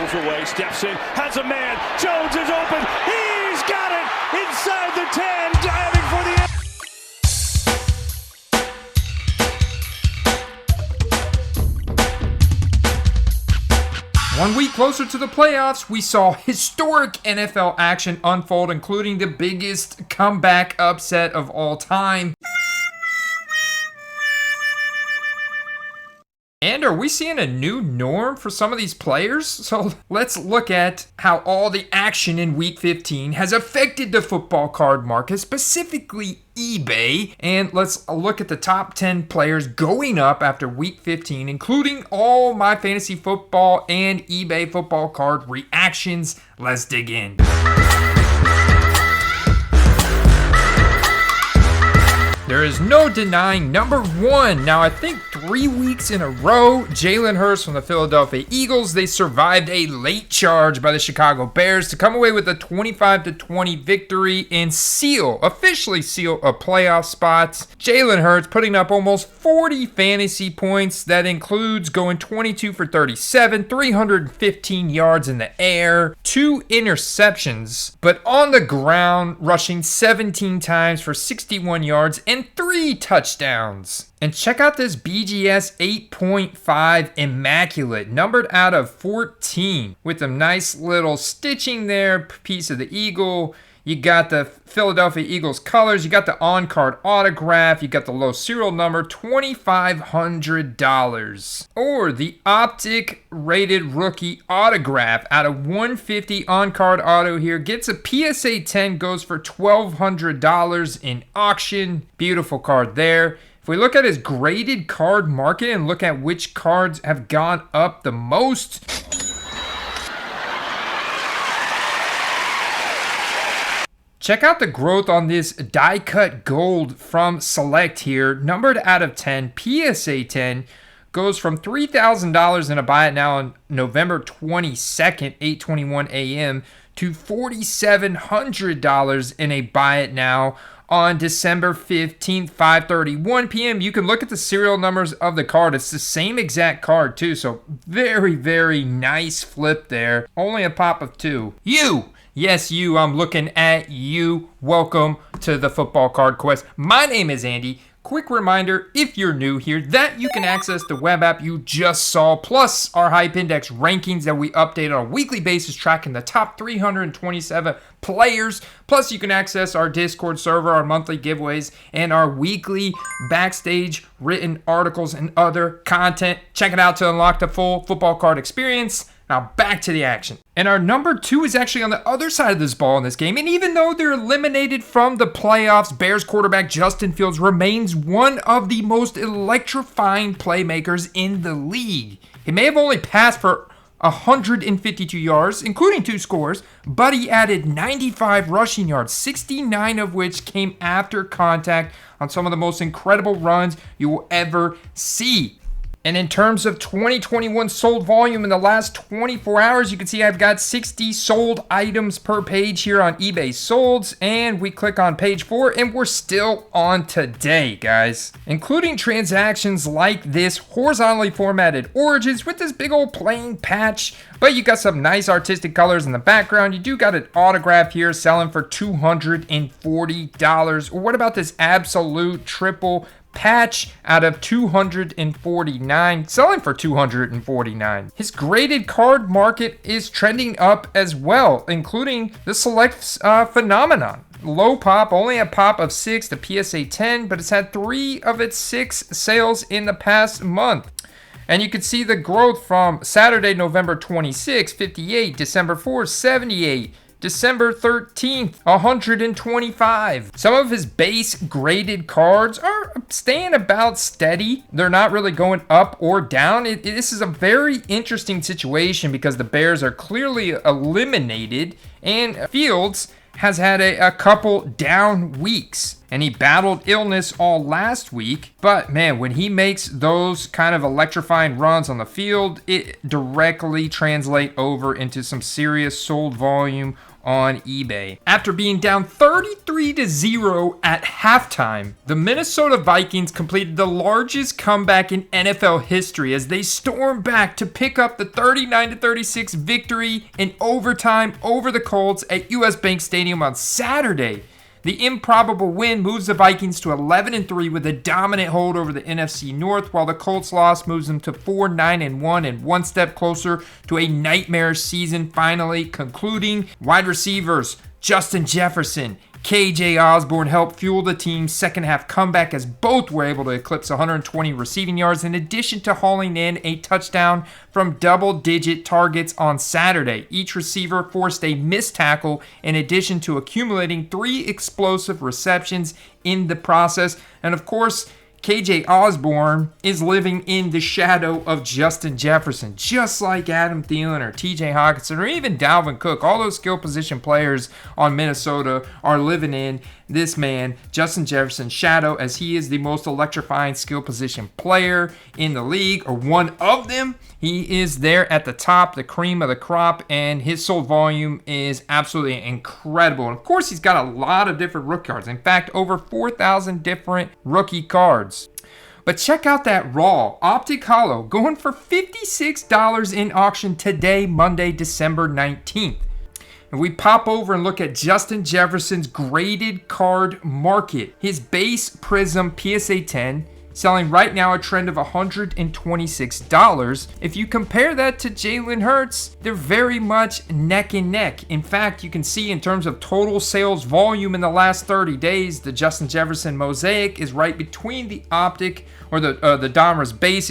pulls away, steps in, has a man. Jones is open. He's got it inside the 10, diving for the end. 1 week closer to the playoffs, we saw historic NFL action unfold, including the biggest comeback upset of all time. And are we seeing a new norm for some of these players? So let's look at how all the action in Week 15 has affected the football card market, specifically eBay. And let's look at the top 10 players going up after Week 15, including all my fantasy football and eBay football card reactions. Let's dig in. There is no denying number one. Now, I think 3 weeks in a row, Jalen Hurts from the Philadelphia Eagles, they survived a late charge by the Chicago Bears to come away with a 25-20 victory and officially seal a playoff spot. Jalen Hurts putting up almost 40 fantasy points. That includes going 22 for 37, 315 yards in the air, 2 interceptions, but on the ground, rushing 17 times for 61 yards and 3 touchdowns. And check out this BGS 8.5 Immaculate, numbered out of 14, with a nice little stitching there, piece of the eagle. You got the Philadelphia Eagles colors, you got the on-card autograph, you got the low serial number, $2,500. Or the optic rated rookie autograph out of 150 on-card auto here. Gets a PSA 10, goes for $1,200 in auction. Beautiful card there. If we look at his graded card market and look at which cards have gone up the most, check out the growth on this die-cut gold from Select here. Numbered out of 10, PSA 10. Goes from $3,000 in a buy it now on November 22nd, 8:21 a.m. to $4,700 in a buy it now on December 15th, 5:31 p.m. You can look at the serial numbers of the card. It's the same exact card too, so very, very nice flip there. Only a pop of 2. Yes, you. I'm looking at you. Welcome to the Football Card Quest. My name is Andy. Quick reminder, if you're new here, that you can access the web app you just saw, plus our Hype Index rankings that we update on a weekly basis, tracking the top 327 players. Plus, you can access our Discord server, our monthly giveaways, and our weekly backstage written articles and other content. Check it out to unlock the full football card experience. Now back to the action. And our number 2 is actually on the other side of this ball in this game. And even though they're eliminated from the playoffs, Bears quarterback Justin Fields remains one of the most electrifying playmakers in the league. He may have only passed for 152 yards, including 2 scores, but he added 95 rushing yards, 69 of which came after contact on some of the most incredible runs you will ever see. And in terms of 2021 sold volume in the last 24 hours, you can see I've got 60 sold items per page here on eBay Solds. And we click on page 4 and we're still on today, guys. Including transactions like this horizontally formatted Origins with this big old plain patch. But you got some nice artistic colors in the background. You do got an autograph here selling for $240. Or what about this absolute triple patch out of 249, selling for $249. His graded card market is trending up as well, including the Select phenomenon. Low pop, only a pop of 6 to PSA 10, but it's had 3 of its 6 sales in the past month. And you can see the growth from Saturday, November 26, 58, December 4, 78, December 13th, 125. Some of his base graded cards are staying about steady. They're not really going up or down. This is a very interesting situation because the Bears are clearly eliminated and Fields has had a couple down weeks. and he battled illness all last week. But man, when he makes those kind of electrifying runs on the field, it directly translates over into some serious sold volume on eBay. After being down 33-0 at halftime, the Minnesota Vikings completed the largest comeback in NFL history as they stormed back to pick up the 39-36 victory in overtime over the Colts at US Bank Stadium on Saturday. The improbable win moves the Vikings to 11-3 with a dominant hold over the NFC North, while the Colts loss moves them to 4-9-1 and one step closer to a nightmare season finally concluding. Wide receivers Justin Jefferson, KJ Osborne helped fuel the team's second half comeback as both were able to eclipse 120 receiving yards in addition to hauling in a touchdown from double-digit targets on Saturday. Each receiver forced a missed tackle in addition to accumulating 3 explosive receptions in the process. And of course, KJ Osborne is living in the shadow of Justin Jefferson, just like Adam Thielen or TJ Hockenson or even Dalvin Cook. All those skill position players on Minnesota are living in this man, Justin Jefferson's shadow, as he is the most electrifying skill position player in the league, or one of them. He is there at the top, the cream of the crop, and his sold volume is absolutely incredible. And of course, he's got a lot of different rookie cards. In fact, over 4,000 different rookie cards. But check out that raw Optic Holo going for $56 in auction today, Monday, December 19th. If we pop over and look at Justin Jefferson's graded card market, his base Prism PSA 10 selling right now a trend of $126. If you compare that to Jalen Hurts, they're very much neck and neck. In fact, you can see in terms of total sales volume in the last 30 days, the Justin Jefferson Mosaic is right between the Optic, or the Donruss base,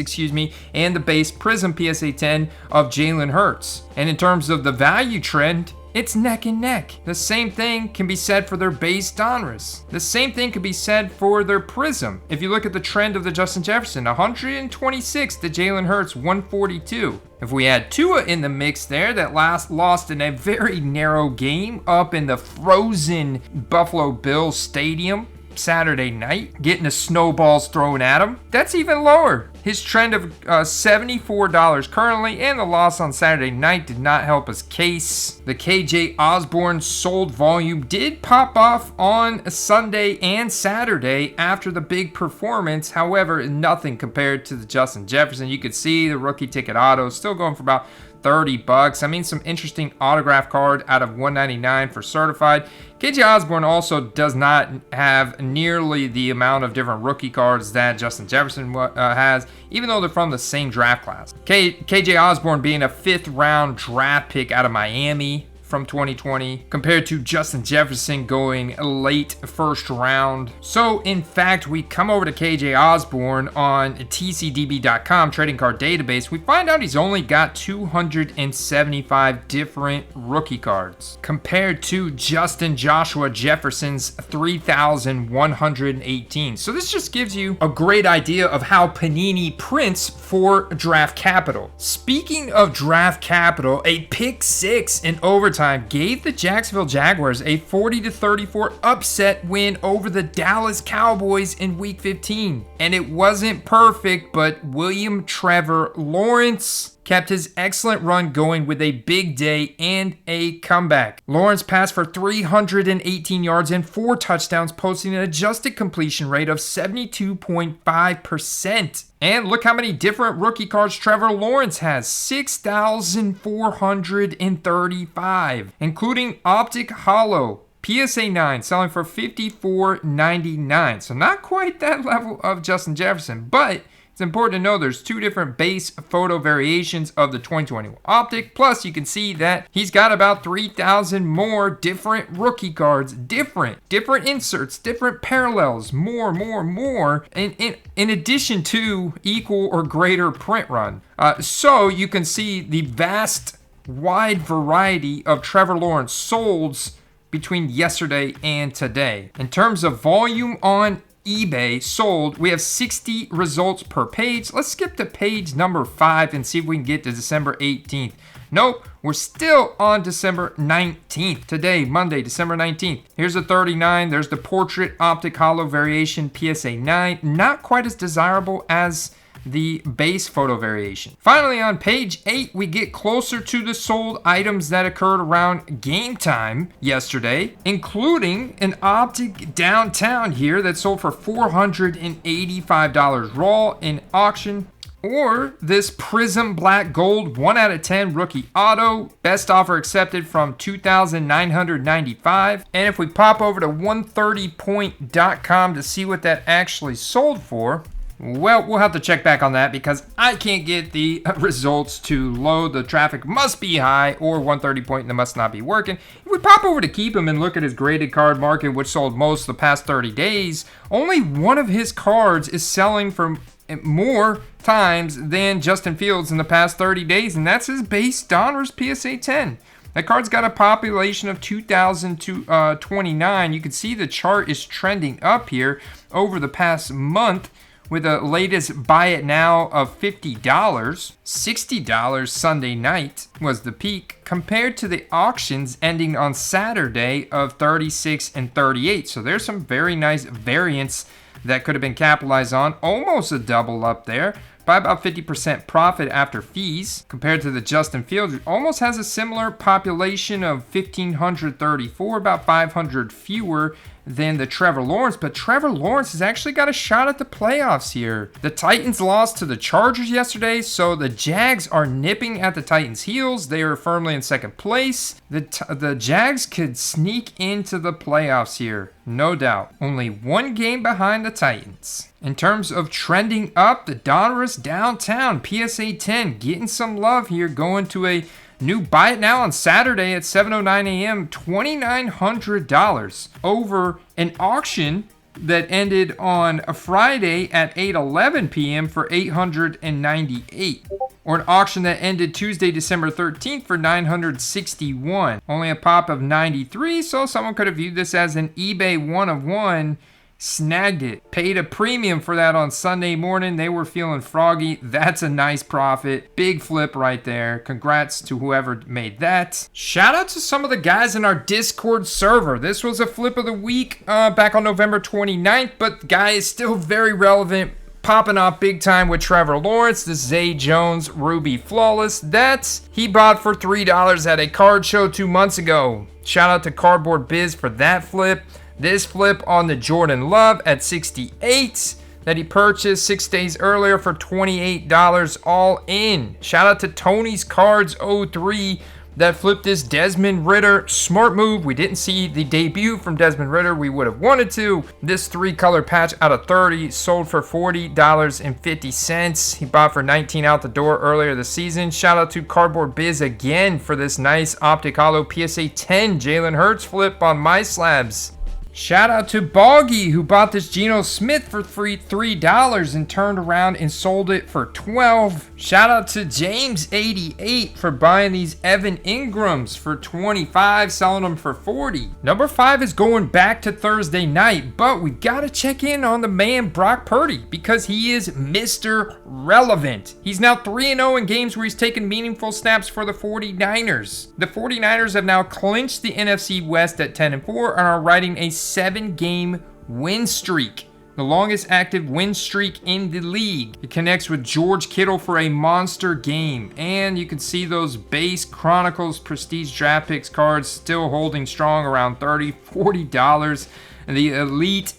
and the base Prism PSA 10 of Jalen Hurts. And in terms of the value trend, it's neck and neck. The same thing can be said for their base Donruss. The same thing can be said for their Prism. If you look at the trend of the Justin Jefferson, 126 to Jalen Hurts, 142. If we add Tua in the mix there, that lost in a very narrow game up in the frozen Buffalo Bills Stadium Saturday night, getting the snowballs thrown at him, that's even lower. His trend of $74 currently, and the loss on Saturday night did not help his case. The KJ Osborne sold volume did pop off on Sunday and Saturday after the big performance. However, nothing compared to the Justin Jefferson. You could see the rookie ticket auto still going for about $30. I mean, some interesting autograph card out of $199 for certified. KJ Osborne also does not have nearly the amount of different rookie cards that Justin Jefferson has, even though they're from the same draft class. KJ Osborne being a 5th round draft pick out of Miami from 2020 compared to Justin Jefferson going late first round. So in fact, we come over to KJ Osborne on tcdb.com trading card database. We find out he's only got 275 different rookie cards compared to Justin Joshua Jefferson's 3,118. So this just gives you a great idea of how Panini prints for draft capital. Speaking of draft capital, a pick 6 in overtime gave the Jacksonville Jaguars a 40-34 upset win over the Dallas Cowboys in Week 15. And it wasn't perfect, but William Trevor Lawrence kept his excellent run going with a big day and a comeback. Lawrence passed for 318 yards and 4 touchdowns, posting an adjusted completion rate of 72.5%. And look how many different rookie cards Trevor Lawrence has, 6,435, including Optic Holo PSA 9 selling for $54.99. So not quite that level of Justin Jefferson, but it's important to know there's 2 different base photo variations of the 2021 Optic. Plus, you can see that he's got about 3,000 more different rookie cards, different inserts, different parallels, more, in addition to equal or greater print run. So you can see the vast, wide variety of Trevor Lawrence solds between yesterday and today. In terms of volume on eBay sold, we have 60 results per page. Let's skip to page number 5 and see if we can get to December 18th. Nope, we're still on December 19th. Today, Monday, December 19th. Here's a 39. There's the Portrait Optic Holo Variation PSA 9. Not quite as desirable as the base photo variation. Finally, on page 8, we get closer to the sold items that occurred around game time yesterday, including an Optic Downtown here that sold for $485 raw in auction. Or this Prism Black Gold 1 out of 10 rookie auto. Best offer accepted from $2,995. And if we pop over to 130point.com to see what that actually sold for, well, we'll have to check back on that because I can't get the results to load. The traffic must be high or 130 point and it must not be working. If we pop over to Keep Him and look at his graded card market, which sold most the past 30 days, only one of his cards is selling for more times than Justin Fields in the past 30 days, and that's his base Donruss PSA 10. That card's got a population of 2,029. You can see the chart is trending up here over the past month with the latest buy it now of $50. $60 Sunday night was the peak compared to the auctions ending on Saturday of 36 and 38. So there's some very nice variance that could have been capitalized on. Almost a double up there by about 50% profit after fees compared to the Justin Fields, who almost has a similar population of 1,534, about 500 fewer than the Trevor Lawrence, but Trevor Lawrence has actually got a shot at the playoffs here. The Titans lost to the Chargers yesterday, so the Jags are nipping at the Titans' heels. They are firmly in second place. The Jags could sneak into the playoffs here, no doubt. Only one game behind the Titans. In terms of trending up, the Donruss Downtown PSA 10 getting some love here, going to a new buy it now on Saturday at 7:09 a.m. $2,900 over an auction that ended on a Friday at 8:11 p.m. for $898, or an auction that ended Tuesday, December 13th for $961. Only a pop of 93, so someone could have viewed this as an eBay 1 of 1. Snagged it. Paid a premium for that on Sunday morning. They were feeling froggy. That's a nice profit. Big flip right there. Congrats to whoever made that. Shout out to some of the guys in our Discord server. This was a flip of the week back on November 29th, but the guy is still very relevant. Popping off big time with Trevor Lawrence, the Zay Jones Ruby Flawless. That's he bought for $3 at a card show 2 months ago. Shout out to Cardboard Biz for that flip. This flip on the Jordan Love at 68 that he purchased 6 days earlier for $28 all in. Shout out to Tony's Cards 03 that flipped this Desmond Ridder. Smart move. We didn't see the debut from Desmond Ridder. We would have wanted to. This 3-color patch out of 30 sold for $40.50. He bought for $19 out the door earlier this season. Shout out to Cardboard Biz again for this nice Optic Holo PSA 10 Jalen Hurts flip on My Slabs. Shout out to Boggy, who bought this Geno Smith for $3 and turned around and sold it for $12. Shout out to James88 for buying these Evan Ingrams for $25, selling them for $40. Number 5 is going back to Thursday night, but we gotta check in on the man Brock Purdy because he is Mr. Relevant. He's now 3-0 in games where he's taken meaningful snaps for the 49ers. The 49ers have now clinched the NFC West at 10-4 and are riding a 7-game win streak, the longest active win streak in the league. It connects with George Kittle for a monster game, and you can see those base Chronicles Prestige Draft Picks cards still holding strong around $30-40. And the Elite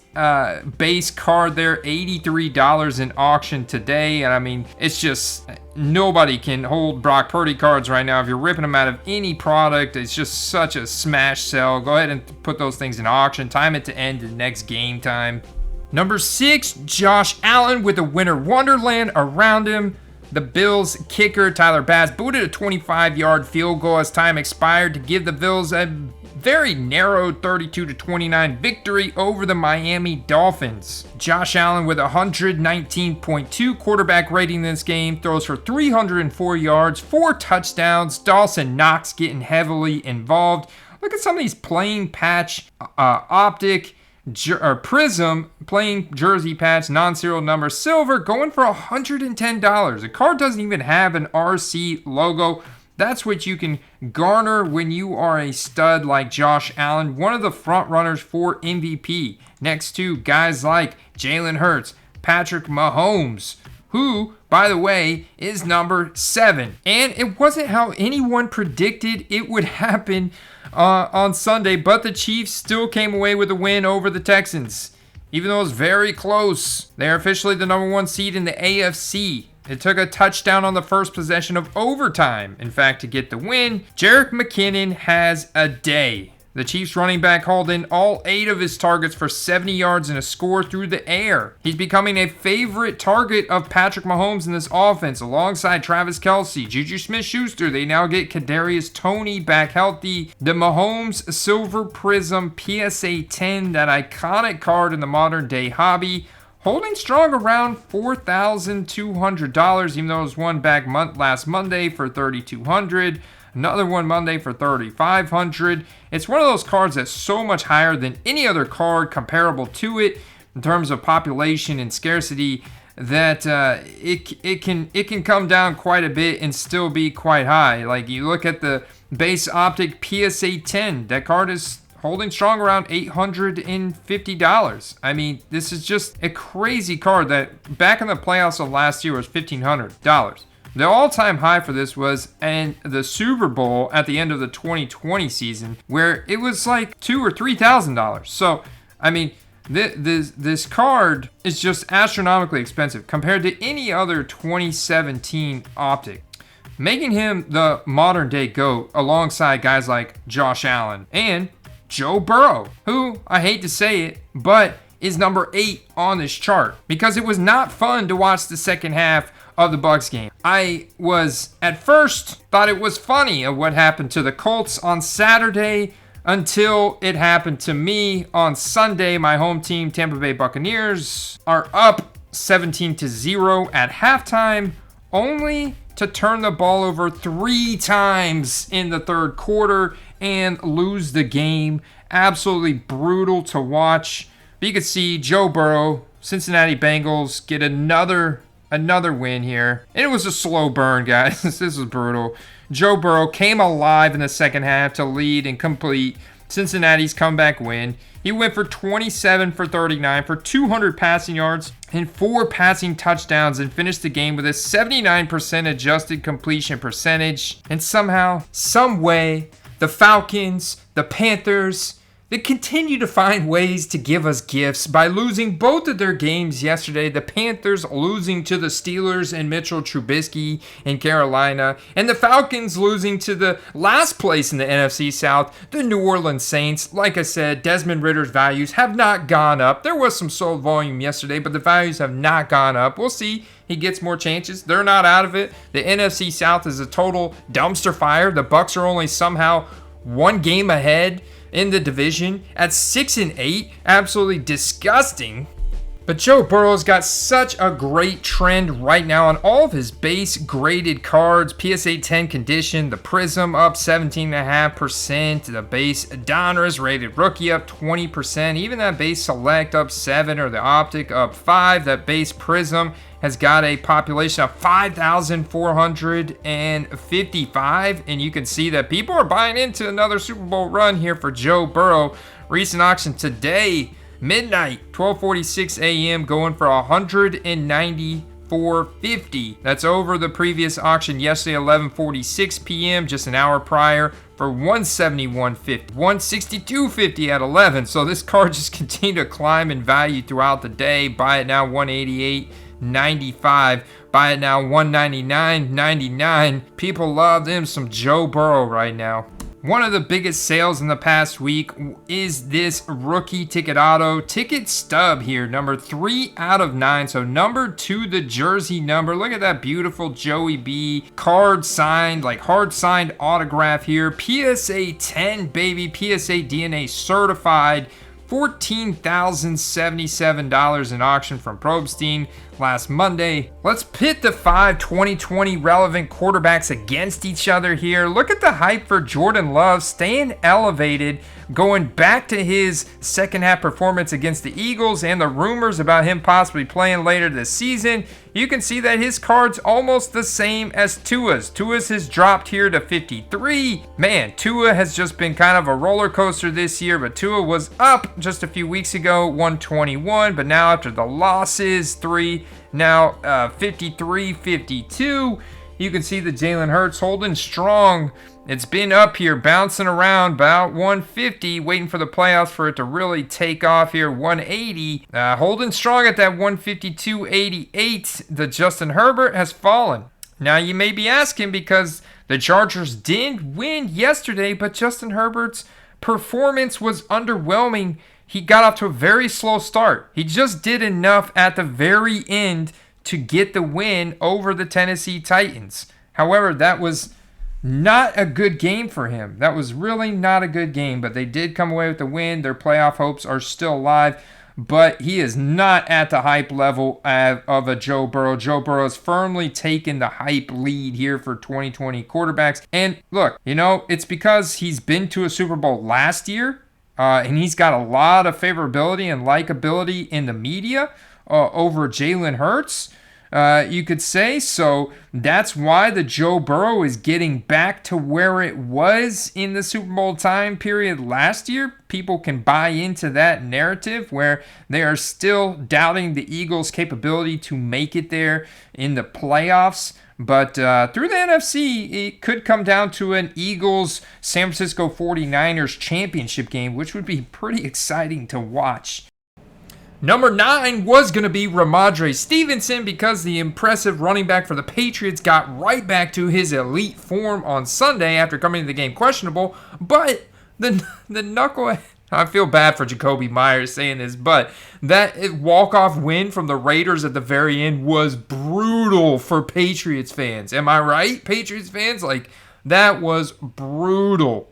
base card there, $83 in auction today. And I mean, it's just nobody can hold Brock Purdy cards right now. If you're ripping them out of any product, it's just such a smash sell. Go ahead and put those things in auction. Time it to end the next game time. Number 6, Josh Allen with a Winter Wonderland around him. The Bills kicker Tyler Bass booted a 25-yard field goal as time expired to give the Bills a very narrow 32-29 victory over the Miami Dolphins. Josh Allen with 119.2 quarterback rating in this game, throws for 304 yards, 4 touchdowns. Dawson Knox getting heavily involved. Look at some of these plain patch optic Prism plain jersey patch, non-serial number, silver, going for $110. The card doesn't even have an RC logo. That's what you can garner when you are a stud like Josh Allen, one of the front runners for MVP, next to guys like Jalen Hurts, Patrick Mahomes, who, by the way, is number 7. And it wasn't how anyone predicted it would happen on Sunday, but the Chiefs still came away with a win over the Texans. Even though it was very close, they're officially the number 1 seed in the AFC. It took a touchdown on the first possession of overtime, in fact, to get the win. Jerick McKinnon has a day. The Chiefs running back hauled in all 8 of his targets for 70 yards and a score through the air. He's becoming a favorite target of Patrick Mahomes in this offense, alongside Travis Kelce, Juju Smith-Schuster. They now get Kadarius Toney back healthy. The Mahomes Silver Prism PSA 10, that iconic card in the modern day hobby, holding strong around $4,200, even though it was one back last Monday for $3,200. Another one Monday for $3,500. It's one of those cards that's so much higher than any other card comparable to it in terms of population and scarcity that it can come down quite a bit and still be quite high. Like, you look at the base optic PSA 10, that card is holding strong around $850. I mean, this is just a crazy card that back in the playoffs of last year was $1,500. The all-time high for this was in the Super Bowl at the end of the 2020 season, where it was like $2,000 or $3,000. So, I mean, this card is just astronomically expensive compared to any other 2017 optic, making him the modern-day GOAT alongside guys like Josh Allen and Joe Burrow, who, I hate to say it, but is number 8 on this chart, because it was not fun to watch the second half of the Bucs game. I was at first thought it was funny of what happened to the Colts on Saturday until it happened to me on Sunday. My home team, Tampa Bay Buccaneers, are up 17-0 at halftime, only to turn the ball over 3 times in the third quarter and lose the game. Absolutely brutal to watch. But you could see Joe Burrow, Cincinnati Bengals, get another win here. And it was a slow burn, guys. This was brutal. Joe Burrow came alive in the second half to lead and complete Cincinnati's comeback win. He went for 27 for 39 for 200 passing yards and 4 passing touchdowns and finished the game with a 79% adjusted completion percentage. And somehow, some way, the Falcons, the Panthers, they continue to find ways to give us gifts by losing both of their games yesterday. The Panthers losing to the Steelers and Mitchell Trubisky in Carolina, and the Falcons losing to the last place in the NFC South, the New Orleans Saints. Like I said, Desmond Ridder's values have not gone up. There was some sold volume yesterday, but the values have not gone up. We'll see. He gets more chances. They're not out of it. The NFC South is a total dumpster fire. The Bucs are only somehow 1 game ahead in the division at 6-8. Absolutely disgusting. But Joe Burrow's got such a great trend right now on all of his base graded cards. PSA 10 condition, the Prism up 17.5%, the base Donruss rated rookie up 20%, even that base Select up 7, or the Optic up 5. That base Prism has got a population of 5,455, and you can see that people are buying into another Super Bowl run here for Joe Burrow. Recent auction today, midnight, 12:46 a.m., going for $194.50. That's over the previous auction yesterday, 11:46 p.m., just an hour prior, for $171.50. $162.50 at 11. So this card just continued to climb in value throughout the day. Buy it now, $188.95. Buy it now, $199.99. People love them some Joe Burrow right now. One of the biggest sales in the past week is this rookie ticket auto ticket stub here, number 3 out of 9. So number 2, the jersey number. Look at that beautiful Joey B card signed, like hard signed autograph here. PSA 10, baby. PSA DNA certified. $14,077 in auction from Probstein. last Monday. Let's pit the 5 2020 relevant quarterbacks against each other here. Look at the hype for Jordan Love staying elevated, going back to his second half performance against the Eagles and the rumors about him possibly playing later this season. You can see that his card's almost the same as Tua's. Tua's has dropped here to 53. Man, Tua has just been kind of a roller coaster this year, but Tua was up just a few weeks ago, 121, but now after the losses, 3, now 53, 52. You can see the Jalen Hurts holding strong. It's been up here, bouncing around about 150, waiting for the playoffs for it to really take off here. 180, holding strong at that 152.88. The Justin Herbert has fallen. Now you may be asking, because the Chargers did win yesterday, but Justin Herbert's performance was underwhelming. He got off to a very slow start. He just did enough at the very end to get the win over the Tennessee Titans. However, that was not a good game for him. That was really not a good game, but they did come away with the win. Their playoff hopes are still alive, but he is not at the hype level of a Joe Burrow. Joe Burrow has firmly taken the hype lead here for 2020 quarterbacks. And look, it's because he's been to a Super Bowl last year, and he's got a lot of favorability and likability in the media over Jalen Hurts. You could say. So that's why the Joe Burrow is getting back to where it was in the Super Bowl time period last year. People can buy into that narrative where they are still doubting the Eagles' capability to make it there in the playoffs. But through the NFC, it could come down to an Eagles-San Francisco 49ers championship game, which would be pretty exciting to watch. Number 9 was going to be Ramondre Stevenson, because the impressive running back for the Patriots got right back to his elite form on Sunday after coming to the game questionable. But the knucklehead, I feel bad for Jacoby Myers saying this, but that walk-off win from the Raiders at the very end was brutal for Patriots fans. Am I right, Patriots fans? That was brutal.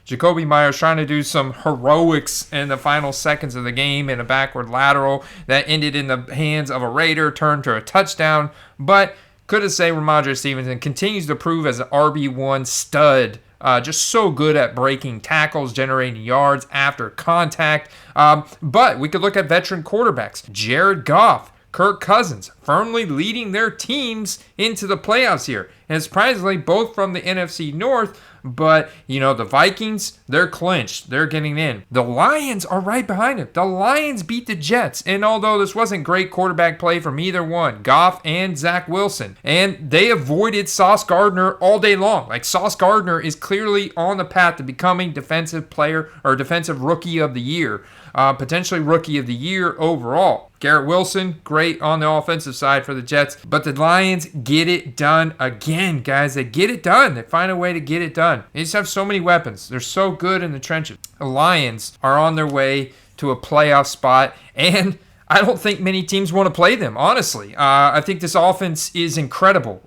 Jacoby Myers trying to do some heroics in the final seconds of the game in a backward lateral that ended in the hands of a Raider, turned to a touchdown. But could have say Ramondre Stevenson continues to prove as an RB1 stud. Just so good at breaking tackles, generating yards after contact. But we could look at veteran quarterbacks. Jared Goff, Kirk Cousins, firmly leading their teams into the playoffs here. And surprisingly, both from the NFC North. But, the Vikings, they're clinched. They're getting in. The Lions are right behind them. The Lions beat the Jets. And although this wasn't great quarterback play from either one, Goff and Zach Wilson, and they avoided Sauce Gardner all day long. Sauce Gardner is clearly on the path to becoming defensive player or defensive rookie of the year. Potentially rookie of the year overall. Garrett Wilson, great on the offensive side for the Jets. But the Lions get it done again, guys. They get it done. They find a way to get it done. They just have so many weapons. They're so good in the trenches. The Lions are on their way to a playoff spot, and I don't think many teams want to play them, honestly. I think this offense is incredible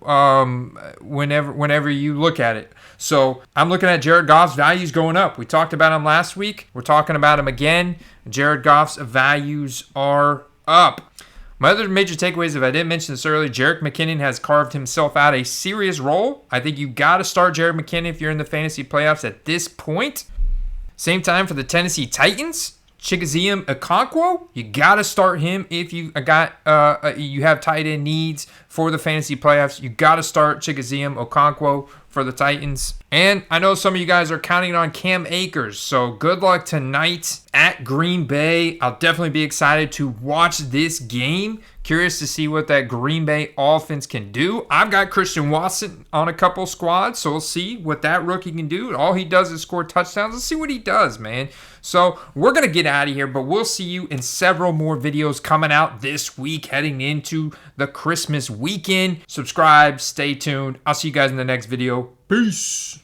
whenever you look at it. So I'm looking at Jared Goff's values going up. We talked about him last week. We're talking about him again. Jared Goff's values are up. My other major takeaways, if I didn't mention this earlier, Jerick McKinnon has carved himself out a serious role. I think you got to start Jerick McKinnon if you're in the fantasy playoffs at this point. Same time for the Tennessee Titans. Chigoziem Okonkwo, you got to start him if you have tight end needs for the fantasy playoffs. You got to start Chigoziem Okonkwo for the Titans. And I know some of you guys are counting on Cam Akers, so good luck tonight at Green Bay. I'll definitely be excited to watch this game. Curious to see what that Green Bay offense can do. I've got Christian Watson on a couple squads, so we'll see what that rookie can do. All he does is score touchdowns. Let's see what he does, man. So we're going to get out of here, but we'll see you in several more videos coming out this week heading into the Christmas weekend. Subscribe, stay tuned. I'll see you guys in the next video. Peace.